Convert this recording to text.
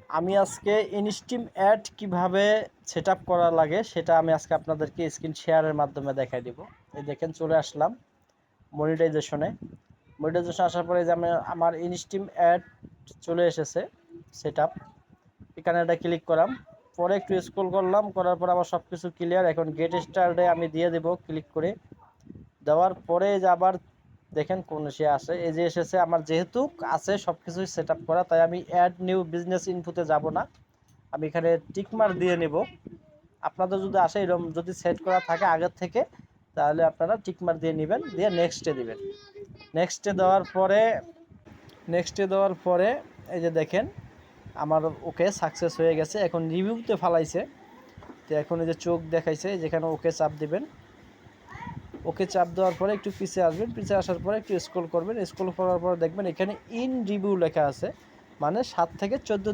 আমি আজকে ইনস্টিম অ্যাড কিভাবে সেটআপ করা লাগে সেটা আমি আজকে আপনাদেরকে স্ক্রিন শেয়ারের মাধ্যমে দেখাই দিব। এই দেখেন চলে আসলাম মনিটাইজেশনে। মনিটাইজেশন আসার পরে যে আমার ইনস্টিম অ্যাড চলে এসেছে সেটআপ। এখানে এটা ক্লিক করলাম, পরে একটু স্ক্রল করলাম, করার পর আমার সব কিছু ক্লিয়ার। এখন গেট স্টার্টে আমি দিয়ে দেব ক্লিক করে। দেওয়ার পরে যে আবার দেখেন কোন সে আসে, এই যে এসেছে আমার যেহেতু আছে সব কিছুই সেট আপ করা, তাই আমি অ্যাড নিউ বিজনেস ইনফোতে যাব না, আমি এখানে টিকমার দিয়ে নেব। আপনাদের যদি আসে এরকম যদি সেট করা থাকে আগের থেকে, তাহলে আপনারা টিকমার দিয়ে নেবেন, দিয়ে নেক্সটে দিবেন। নেক্সটে দেওয়ার পরে এই যে দেখেন আমার ওকে সাকসেস হয়ে গেছে। এখন রিভিউতে ফালাইছে, তো এখন এই যে চোখ দেখাইছে, যেখানে ওকে চাপ দিবেন। ওকে চাপ দেওয়ার পরে একটু পিছে আসবেন, পিছে আসার পরে একটু স্ক্রল করবেন, স্ক্রল করার পরে দেখবেন এখানে ইন রিভিউ লেখা আছে, মানে 7 থেকে 14